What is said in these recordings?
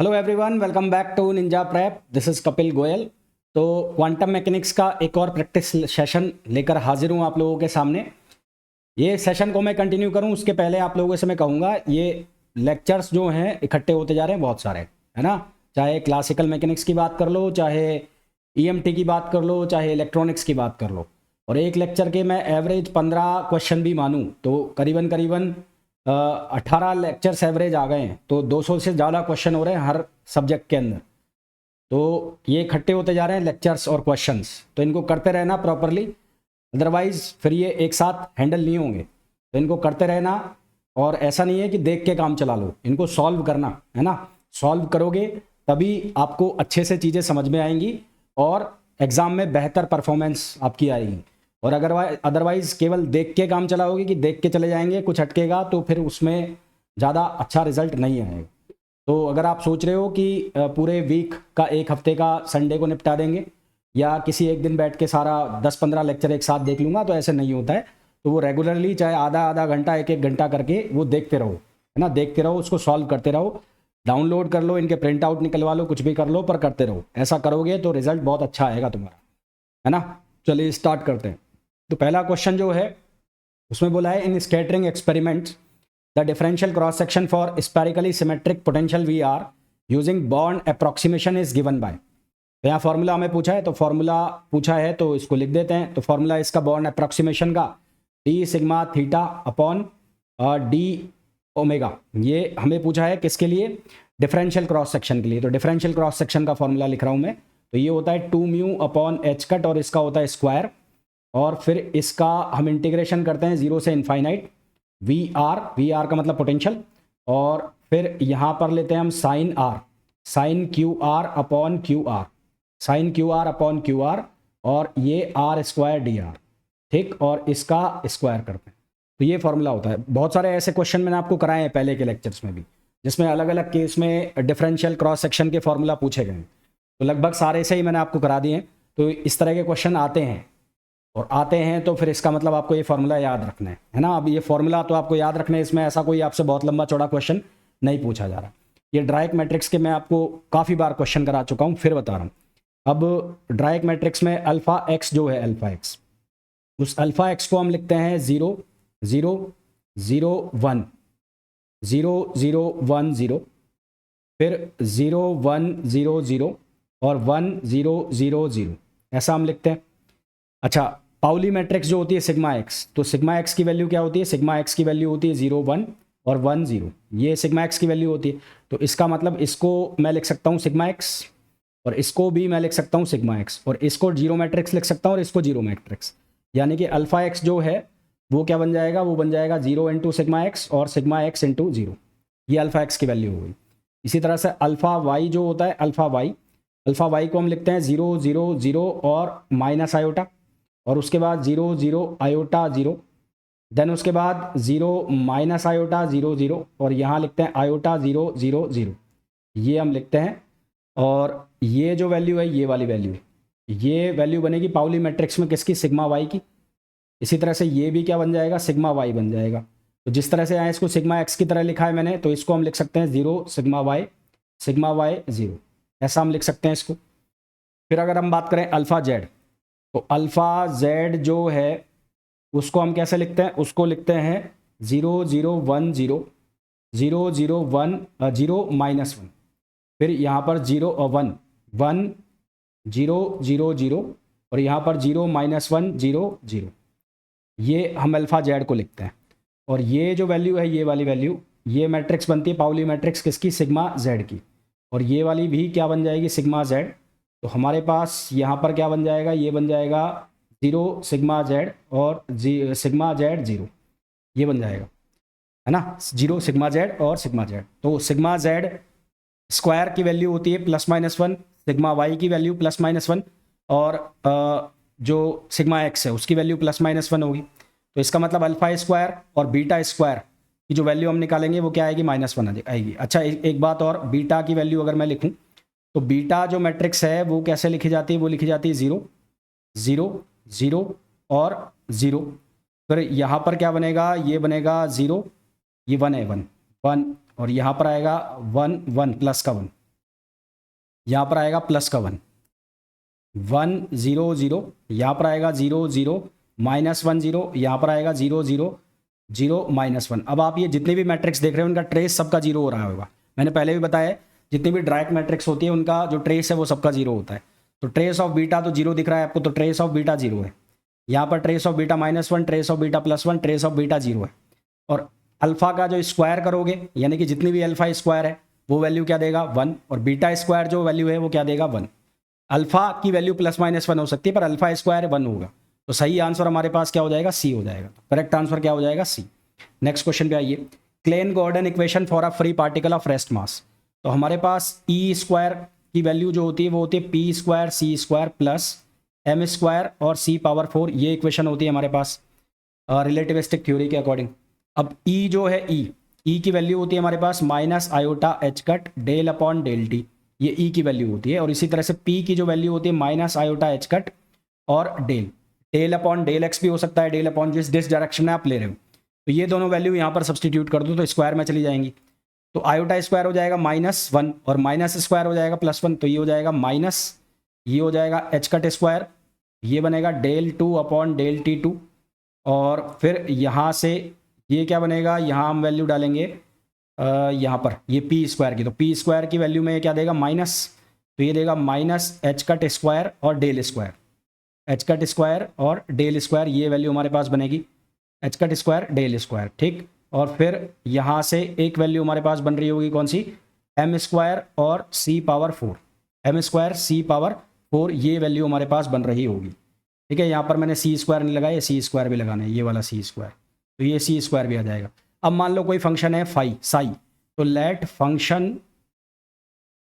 Hello everyone, welcome back to Ninja Prep. This is Kapil Goyal. तो quantum mechanics का एक और प्रैक्टिस सेशन लेकर हाजिर हूँ आप लोगों के सामने। ये सेशन को मैं कंटिन्यू करूँ उसके पहले आप लोगों से मैं कहूँगा, ये लेक्चर्स जो हैं इकट्ठे होते जा रहे हैं बहुत सारे, है ना। चाहे क्लासिकल मैकेनिक्स की बात कर लो, चाहे ईएमटी की बात कर लो, चाहे इलेक्ट्रॉनिक्स की बात कर लो, और एक लेक्चर के मैं एवरेज 15 क्वेश्चन भी मानूँ तो करीबन करीबन 18 लेक्चर्स एवरेज आ गए हैं। तो 200 से ज़्यादा क्वेश्चन हो रहे हैं हर सब्जेक्ट के अंदर। तो ये इकट्ठे होते जा रहे हैं लेक्चर्स और क्वेश्चंस, तो इनको करते रहना प्रॉपरली, अदरवाइज फिर ये एक साथ हैंडल नहीं होंगे। तो इनको करते रहना, और ऐसा नहीं है कि देख के काम चला लो, इनको सॉल्व करना है ना। सॉल्व करोगे तभी आपको अच्छे से चीज़ें समझ में आएंगी और एग्ज़ाम में बेहतर परफॉर्मेंस आपकी आएगी। और अगर अदरवाइज केवल देख के काम चलाओगे कि देख के चले जाएंगे, कुछ अटकेगा तो फिर उसमें ज़्यादा अच्छा रिजल्ट नहीं आएगा। तो अगर आप सोच रहे हो कि पूरे वीक का एक हफ्ते का संडे को निपटा देंगे या किसी एक दिन बैठ के सारा 10-15 लेक्चर एक साथ देख लूँगा, तो ऐसे नहीं होता है। तो वो रेगुलरली चाहे आधा आधा घंटा एक एक घंटा करके वो देखते रहो, है ना। देखते रहो, उसको सॉल्व करते रहो, डाउनलोड कर लो, इनके प्रिंट आउट निकलवा लो, कुछ भी कर लो, पर करते रहो। ऐसा करोगे तो रिजल्ट बहुत अच्छा आएगा तुम्हारा, है ना। चलिए स्टार्ट करते हैं। तो पहला क्वेश्चन जो है उसमें बोला है, in scattering experiments the differential cross section for spherically symmetric potential we are using Born approximation is given by. तो यहाँ फॉर्मूला हमें पूछा है, तो फॉर्मूला पूछा है तो इसको लिख देते हैं। तो फॉर्मूला इसका बॉर्न अप्रॉक्सीमेशन का D sigma theta upon D omega, ये हमें पूछा है किसके लिए, डिफरेंशियल क्रॉस सेक्शन के लिए। तो डिफरेंशियल क्रॉस सेक्शन का फॉर्मूला लिख रहा हूँ मैं। तो ये होता है 2 म्यू अपॉन एच कट, और इसका होता है स्क्वायर, और फिर इसका हम इंटीग्रेशन करते हैं 0 से इनफाइनाइट वी आर का मतलब पोटेंशियल, और फिर यहाँ पर लेते हैं हम sine R, sine Q R upon Q R, sine Q R upon Q R, और ये आर स्क्वायर डी आर, ठीक, और इसका स्क्वायर करते हैं। तो ये फॉर्मूला होता है। बहुत सारे ऐसे क्वेश्चन मैंने आपको कराए हैं पहले के लेक्चर्स में भी, जिसमें अलग अलग केस में डिफरेंशियल क्रॉस सेक्शन के फॉर्मूला पूछे गए हैं। तो लगभग सारे से ही मैंने आपको करा दिए हैं। तो इस तरह के क्वेश्चन आते हैं, और आते हैं तो फिर इसका मतलब आपको ये फॉर्मूला याद रखना है ना। अब ये फॉर्मूला तो आपको याद रखना है, इसमें ऐसा कोई आपसे बहुत लंबा चौड़ा क्वेश्चन नहीं पूछा जा रहा। ये डायरेक्ट मैट्रिक्स के मैं आपको काफ़ी बार क्वेश्चन करा चुका हूँ, फिर बता रहा हूँ। अब डायरेक्ट मैट्रिक्स में अल्फ़ा एक्स जो है, अल्फ़ा एक्स, उस अल्फ़ा एक्स को हम लिखते हैं 0 0 0 1 0 0 1 0, फिर 0 1 0 0 और 1 0 0 0, ऐसा हम लिखते हैं। अच्छा, पाउली मैट्रिक्स जो होती है सिग्मा एक्स, तो सिग्मा एक्स की वैल्यू क्या होती है, सिग्मा एक्स की वैल्यू होती है 0 1 और 1 0, ये सिग्मा एक्स की वैल्यू होती है। तो इसका मतलब इसको मैं लिख सकता हूँ सिग्मा एक्स, और इसको भी मैं लिख सकता हूँ सिग्मा एक्स, और इसको जीरो मैट्रिक्स लिख सकता हूँ, और इसको जीरो मैट्रिक्स। यानी कि अल्फ़ा एक्स जो है वो क्या बन जाएगा, वो बन जाएगा 0 इंटू सिग्मा एक्स और सिग्मा एक्स इंटू 0, ये अल्फ़ा एक्स की वैल्यू हो गई। इसी तरह से अल्फ़ा वाई जो होता है, अल्फ़ा वाई को हम लिखते हैं 0 0 0 और माइनस आयोटा, और उसके बाद 0 0 आयोटा 0, देन उसके बाद 0 माइनस आयोटा 0 0, और यहाँ लिखते हैं आयोटा 0 0 0, ये हम लिखते हैं। और ये जो वैल्यू है, ये वाली वैल्यू, ये वैल्यू बनेगी पाउली मैट्रिक्स में किसकी, सिग्मा वाई की। इसी तरह से ये भी क्या बन जाएगा, सिग्मा वाई बन जाएगा। तो जिस तरह से यहाँ इसको सिग्मा एक्स की तरह लिखा है मैंने, तो इसको हम लिख सकते हैं 0 सिग्मा वाई 0, ऐसा हम लिख सकते हैं इसको। फिर अगर हम बात करें अल्फ़ा जेड, तो अल्फ़ा जेड जो है उसको हम कैसे लिखते हैं, उसको लिखते हैं 0 0 1 0 0 0 1 0 माइनस 1, फिर यहाँ पर 0 1 1 0 0 0, और यहाँ पर 0 माइनस 1 0 0, ये हम अल्फ़ा जेड को लिखते हैं। और ये जो वैल्यू है, ये वाली वैल्यू, ये मैट्रिक्स बनती है पाउली मैट्रिक्स किसकी, सिग्मा जेड की, और ये वाली भी क्या बन जाएगी, सिग्मा जेड। तो हमारे पास यहाँ पर क्या बन जाएगा, ये बन जाएगा 0 सिग्मा जेड और सिग्मा जेड 0, ये बन जाएगा, है ना, 0 सिग्मा जेड और सिग्मा जेड। तो सिग्मा जेड स्क्वायर की वैल्यू होती है +-1, सिग्मा वाई की वैल्यू +-1, और जो सिग्मा एक्स है उसकी वैल्यू +-1 होगी। तो इसका मतलब अल्फ़ा स्क्वायर और बीटा स्क्वायर की जो वैल्यू हम निकालेंगे वो क्या आएगी, -1 आएगी। अच्छा, एक बात और, बीटा की वैल्यू अगर मैं लिखूँ, तो बीटा जो मैट्रिक्स है वो कैसे लिखी जाती है, वो लिखी जाती है 0 0 0 और 0। फिर यहाँ पर क्या बनेगा, ये बनेगा 0, ये 1 है, 1 1, और यहाँ पर आएगा 1 1 प्लस का 1, यहाँ पर आएगा प्लस का 1, 1 0 0, यहाँ पर आएगा 0 0, -1 0, यहाँ पर आएगा 0 0 0 -1। अब आप ये जितने भी मैट्रिक्स देख रहे हैं उनका ट्रेस सबका जीरो हो रहा होगा। मैंने पहले भी बताया जितनी भी डायरेक्ट मैट्रिक्स होती है उनका जो ट्रेस है वो सबका जीरो होता है। तो ट्रेस ऑफ बीटा तो जीरो दिख रहा है आपको, तो ट्रेस ऑफ बीटा जीरो है। यहाँ पर trace of beta -1, trace of beta +1, trace of beta zero है। और अल्फा का जो स्क्वायर करोगे यानी कि जितनी भी अल्फा स्क्वायर है वो वैल्यू क्या देगा 1, और बीटा स्क्वायर जो वैल्यू है वो क्या देगा 1। अल्फा की वैल्यू +-1 हो सकती है पर अल्फा स्क्वायर 1 होगा। तो सही आंसर हमारे पास क्या हो जाएगा, सी हो जाएगा। करेक्ट आंसर क्या हो जाएगा, सी। नेक्स्ट क्वेश्चन पे आइए, Klein Gordon equation for a free particle of rest mass. तो हमारे पास ई स्क्वायर की वैल्यू जो होती है वो होती है P square c square plus M square और सी पावर 4। ये इक्वेशन होती है हमारे पास रिलेटिविस्टिक थ्योरी के अकॉर्डिंग। अब ई जो है ई की वैल्यू होती है हमारे पास minus iota h cut del upon del t, ये ई की वैल्यू होती है। और इसी तरह से पी की जो वैल्यू होती है माइनस आयोटा एच कट और डेल अपॉन डेल एक्स भी हो सकता है, डेल अपॉन जिस डायरेक्शन में आप ले रहे हो। तो ये दोनों वैल्यू यहाँ पर सब्सटीट्यूट कर दो तो स्क्वायर में चली जाएंगी। तो आयोटा स्क्वायर हो जाएगा -1 और माइनस स्क्वायर हो जाएगा +1, तो ये हो जाएगा माइनस, ये हो जाएगा एच कट स्क्वायर, ये बनेगा डेल 2 अपॉन डेल T2। और फिर यहाँ से ये क्या बनेगा, यहाँ हम वैल्यू डालेंगे यहाँ पर ये पी स्क्वायर की, तो पी स्क्वायर की वैल्यू में क्या देगा माइनस, तो ये देगा माइनस एच कट स्क्वायर और del square, H cut square और डेल स्क्वायर, ये वैल्यू हमारे पास बनेगी H cut square del square, ठीक। और फिर यहाँ से एक वैल्यू हमारे पास बन रही होगी कौन सी, एम स्क्वायर और सी पावर 4, एम स्क्वायर सी पावर 4, ये वैल्यू हमारे पास बन रही होगी, ठीक है। यहाँ पर मैंने सी स्क्वायर नहीं लगाया, सी स्क्वायर भी लगाना है, ये वाला सी स्क्वायर, तो ये सी स्क्वायर भी आ जाएगा। अब मान लो कोई फंक्शन है साई, तो let function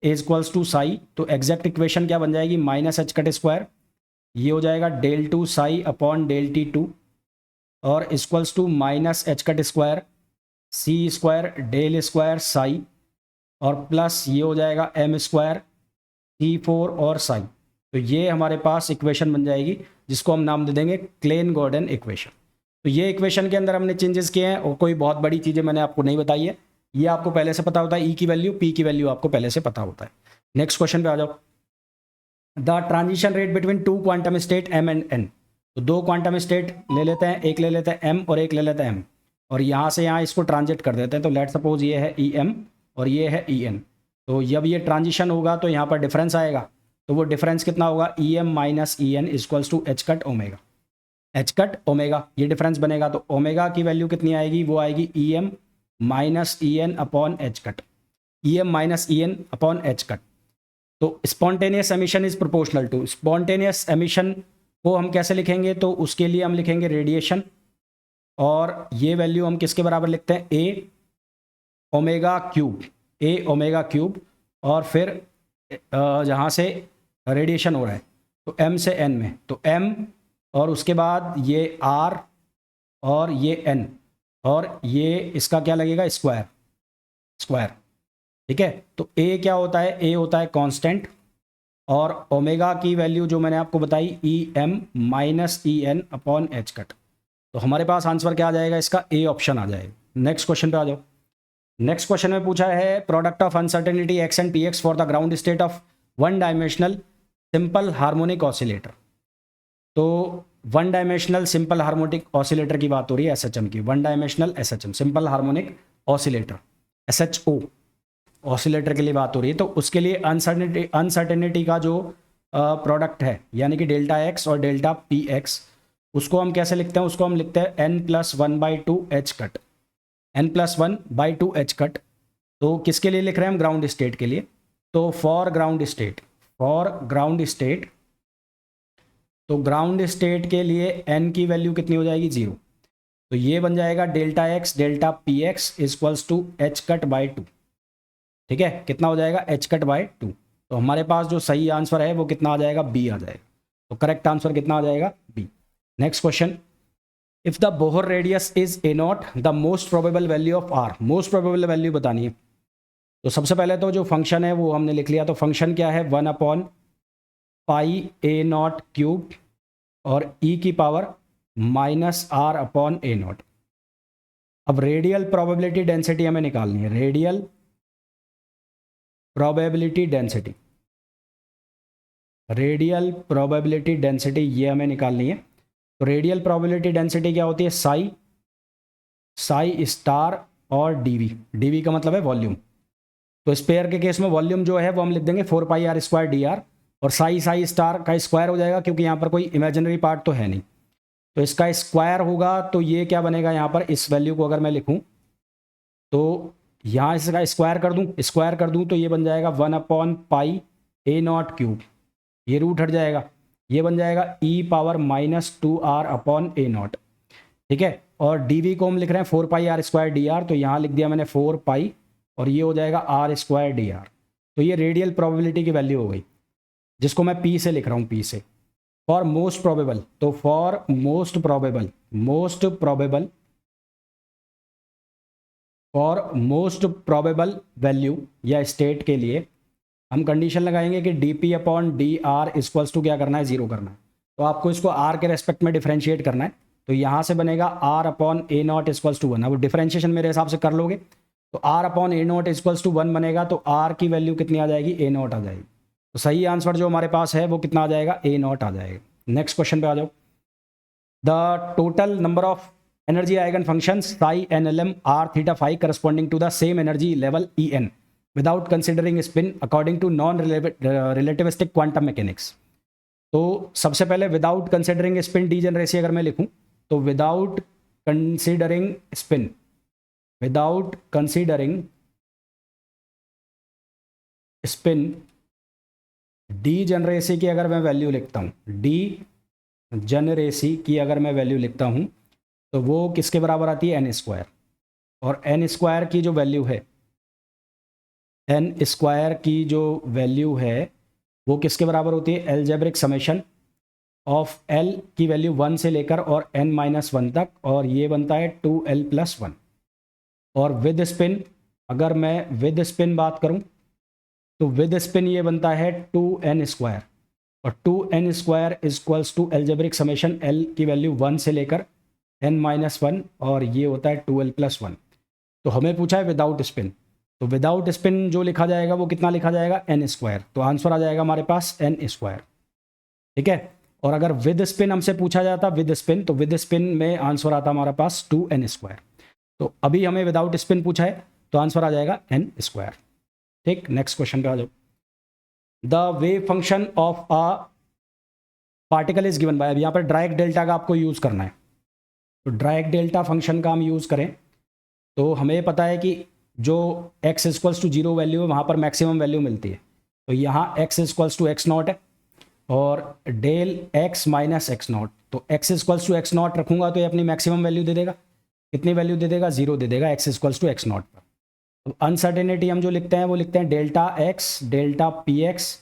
is equals to psi, तो एग्जैक्ट इक्वेशन क्या बन जाएगी, माइनस एच कट स्क्वायर, ये हो जाएगा del 2 psi upon del T2 और equals to minus H cut square c square del square psi और प्लस ये हो जाएगा एम स्क्वायर T4 और साई। तो ये हमारे पास इक्वेशन बन जाएगी जिसको हम नाम दे देंगे क्लेन गॉर्डन इक्वेशन। तो ये इक्वेशन के अंदर हमने चेंजेस किए हैं और कोई बहुत बड़ी चीज़ें मैंने आपको नहीं बताई है, ये आपको पहले से पता होता है, ई की वैल्यू पी की वैल्यू आपको पहले से पता होता है। नेक्स्ट क्वेश्चन पे आ जाओ, the transition rate between two quantum state m and n. तो दो क्वांटम स्टेट ले लेते हैं, एक ले लेते हैं एम और एक ले लेते हैं एम, और यहाँ से यहाँ इसको ट्रांजिट कर देते हैं। तो लेट सपोज ये है ई एम और ये है ई एन। तो जब ये ट्रांजिशन होगा तो यहाँ पर डिफरेंस आएगा, तो वो डिफरेंस कितना होगा, E M minus E N equals to H cut omega, H cut omega, ये डिफरेंस बनेगा। तो ओमेगा की वैल्यू कितनी आएगी, वो आएगी E M minus E N upon H cut, E M minus E N upon H cut. तो spontaneous emission is proportional to, spontaneous emission को हम कैसे लिखेंगे, तो उसके लिए हम लिखेंगे रेडिएशन, और ये वैल्यू हम किसके बराबर लिखते हैं, ए ओमेगा क्यूब, ए ओमेगा क्यूब, और फिर जहाँ से रेडिएशन हो रहा है तो एम से एन में, तो एम और उसके बाद ये आर और ये एन, और ये इसका क्या लगेगा स्क्वायर, ठीक है। तो ए क्या होता है, ए होता है कांस्टेंट, और ओमेगा की वैल्यू जो मैंने आपको बताई e M minus E N upon H cut. तो हमारे पास आंसर क्या आ जाएगा इसका, ए ऑप्शन आ जाएगा। नेक्स्ट क्वेश्चन पे आ जाओ। नेक्स्ट क्वेश्चन में पूछा है product of uncertainty X and P X for the ground state of one dimensional simple harmonic oscillator. तो one dimensional simple harmonic oscillator की बात हो रही है, एसएचएम की, one dimensional SHM simple harmonic oscillator, SHO oscillator के लिए बात हो रही है। तो उसके लिए अनसर्टेनिटी का जो प्रोडक्ट है यानी कि डेल्टा एक्स और डेल्टा पी एक्स, उसको हम कैसे लिखते हैं, उसको हम लिखते हैं n+1/2 H cut, n+1/2 H cut. तो किसके लिए लिख रहे हैं हम, ग्राउंड स्टेट के लिए। तो फॉर ग्राउंड स्टेट, तो ग्राउंड स्टेट के लिए n की वैल्यू कितनी हो जाएगी, 0। तो ये बन जाएगा delta x delta p x equals to H cut by 2, ठीक है। कितना हो जाएगा, एच कट बाई 2। तो हमारे पास जो सही आंसर है वो कितना आ जाएगा, बी आ जाएगा। तो करेक्ट आंसर कितना आ जाएगा, b. Next question, if the Bohr radius is a naught the most probable value of r, most probable value बतानी है। तो सबसे पहले तो जो फंक्शन है वो हमने लिख लिया। तो फंक्शन क्या है, 1/πa0 क्यूब और e की पावर -r/a0। अब रेडियल प्रोबेबिलिटी डेंसिटी हमें निकालनी है, radial probability density. Radial probability density ये हमें निकालनी है। तो रेडियल प्रोबेबिलिटी डेंसिटी क्या होती है, साई स्टार और डीवी का मतलब है वॉल्यूम। तो स्पेयर के केस में वॉल्यूम जो है वो हम लिख देंगे 4πr² dr, और साई स्टार का स्क्वायर हो जाएगा क्योंकि यहाँ पर कोई इमेजिनरी पार्ट तो है नहीं, तो इसका स्क्वायर होगा। तो ये क्या बनेगा, यहाँ पर इस वैल्यू को अगर मैं लिखूँ तो यहाँ इसका स्क्वायर कर दूँ तो ये बन जाएगा 1/πa0 क्यूब, ये रूट हट जाएगा, ये बन जाएगा e⁻⁻²r/a0। ठीक है, और dv को हम लिख रहे हैं 4πr² dr, तो यहाँ लिख दिया मैंने 4π, और ये हो जाएगा r² dr। तो ये रेडियल प्रोबेबिलिटी की वैल्यू हो गई, जिसको मैं p से लिख रहा हूँ, p से। फॉर मोस्ट प्रोबेबल, तो फॉर मोस्ट प्रोबेबल वैल्यू या स्टेट के लिए हम कंडीशन लगाएंगे कि dp/dr इक्वल्स टू क्या करना है, 0 करना है। तो आपको इसको r के रेस्पेक्ट में डिफरेंशिएट करना है, तो यहाँ से बनेगा r/a0 इक्वल्स टू 1। अब डिफरेंशिएशन मेरे हिसाब से कर लोगे तो r/a0 इक्वल्स टू 1 बनेगा, तो r की वैल्यू कितनी आ जाएगी, a0 आ जाएगी। तो सही आंसर जो हमारे पास है वो कितना आ जाएगा, a0 आ जाएगा। नेक्स्ट क्वेश्चन पे आ जाओ। The total number of energy eigen functions psi nlm r theta phi corresponding to the same energy level En without considering spin according to non relativistic quantum mechanics। तो सबसे पहले without considering spin degeneracy अगर मैं लिखूं तो without considering spin degeneracy की अगर मैं वैल्यू लिखता हूं, डीजेनरेसी की अगर मैं वैल्यू लिखता हूं तो वो किसके बराबर आती है, n²। और n² की जो वैल्यू है, n² की जो वैल्यू है वो किसके बराबर होती है, एल्जेब्रिक समेशन ऑफ l की वैल्यू 1 से लेकर और n-1 तक, और ये बनता है 2l+1। और विद स्पिन, अगर मैं विद स्पिन बात करूं तो विद स्पिन ये बनता है 2n², और 2n² equals to algebraic summation l की वैल्यू 1 से लेकर n-1, और ये होता है 2l+1। तो हमें पूछा है विदाउट स्पिन, तो विदाउट स्पिन जो लिखा जाएगा वो कितना लिखा जाएगा, n²। तो आंसर आ जाएगा हमारे पास n²। ठीक है, और अगर विद स्पिन हमसे पूछा जाता विद स्पिन, तो विद स्पिन में आंसर आता हमारे पास 2n²। तो अभी हमें विदाउट स्पिन पूछा है तो आंसर आ जाएगा n²। ठीक, नेक्स्ट क्वेश्चन पे आ जाओ। The wave function of a particle is given bye, अब यहाँ पर डायरेक्ट डेल्टा का आपको यूज़ करना है। तो डायरेक्ट डेल्टा फंक्शन का हम यूज़ करें तो हमें पता है कि जो x इक्वल्स टू 0 वैल्यू है वहाँ पर मैक्सिमम वैल्यू मिलती है। तो यहाँ x इक्वल्स टू x0 है और डेल x माइनस x0, तो x इक्वल्स टू x0 रखूँगा तो ये अपनी मैक्सिमम वैल्यू दे देगा। कितनी वैल्यू दे देगा, 0 दे देगा x इक्वल्स टू x0 पर। तो अनसर्टेनिटी हम जो लिखते हैं वो लिखते हैं डेल्टा px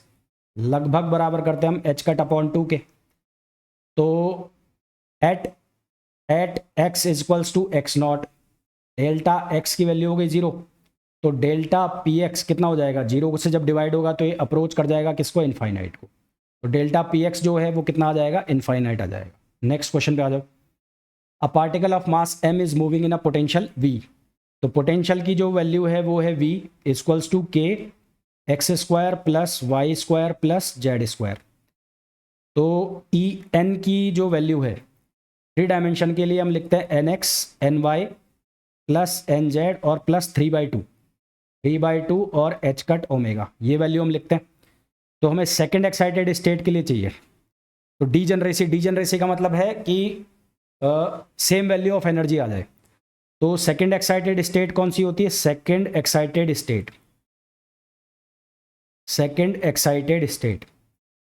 लगभग बराबर करते हैं हम h/2 के। तो at x equals to x0 delta x की वैल्यू हो गई 0, तो डेल्टा px कितना हो जाएगा, 0 से जब डिवाइड होगा तो ये अप्रोच कर जाएगा किसको, इनफाइनाइट को। तो डेल्टा px जो है वो कितना आ जाएगा, इनफाइनाइट आ जाएगा। नेक्स्ट क्वेश्चन पे आ जाओ। A particle of mass m is moving in a potential v, तो पोटेंशियल की जो वैल्यू है वो है v equals to k x² plus y² plus z²। तो ई एन की जो वैल्यू है 3 डायमेंशन के लिए हम लिखते हैं nx ny प्लस nz और प्लस 3/2 और h⁻ω, ये वैल्यू हम लिखते हैं। तो हमें सेकंड एक्साइटेड स्टेट के लिए चाहिए। तो डीजेनरेसी का मतलब है कि सेम वैल्यू ऑफ एनर्जी आ जाए। तो सेकंड एक्साइटेड स्टेट कौन सी होती है, सेकंड एक्साइटेड स्टेट।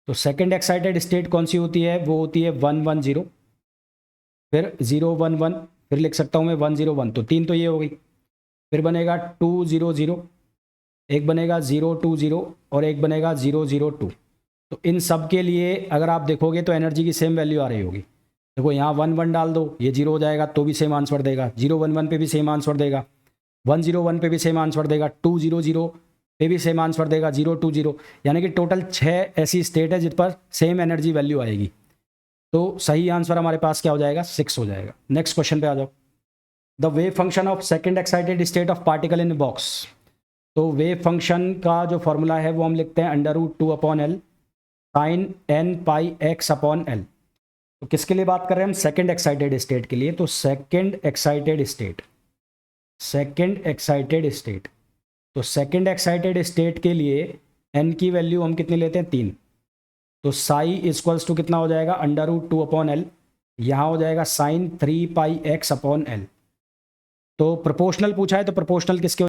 तो सेकंड एक्साइटेड स्टेट कौन सी होती है, वो होती है 110, फिर 011, फिर लिख सकता हूँ मैं 101, तो 3 तो ये हो गई। फिर बनेगा 200, एक बनेगा 020 और एक बनेगा 002। तो इन सब के लिए अगर आप देखोगे तो एनर्जी की सेम वैल्यू आ रही होगी। देखो यहाँ 11 डाल दो, ये 0 हो जाएगा तो भी सेम आंसर देगा, 011 पे भी सेम आंसर देगा, 101 पे भी सेम आंसर देगा, 200 पे भी सेम आंसर देगा, 020, यानी कि टोटल 6 ऐसी स्टेट है जिस पर सेम एनर्जी वैल्यू आएगी। तो सही आंसर हमारे पास क्या हो जाएगा, 6 हो जाएगा। नेक्स्ट क्वेश्चन पे आ जाओ। The wave function of second excited state of particle in box, तो वेव फंक्शन का जो फॉर्मूला है वो हम लिखते हैं √2/L साइन एन पाई एक्स अपॉन एल। तो किसके लिए बात कर रहे हैं हम? सेकेंड एक्साइटेड स्टेट के लिए। तो second excited state, second excited state, तो सेकेंड एक्साइटेड स्टेट के लिए एन की वैल्यू हम कितनी लेते हैं? 3। तो साई इक्वल्स टू कितना हो जाएगा? √2 अपॉन एल। यहाँ हो जाएगा साइन 3 पाई एक्स अपॉन एल। तो प्रोपोर्शनल पूछा है, तो प्रोपोर्शनल किसके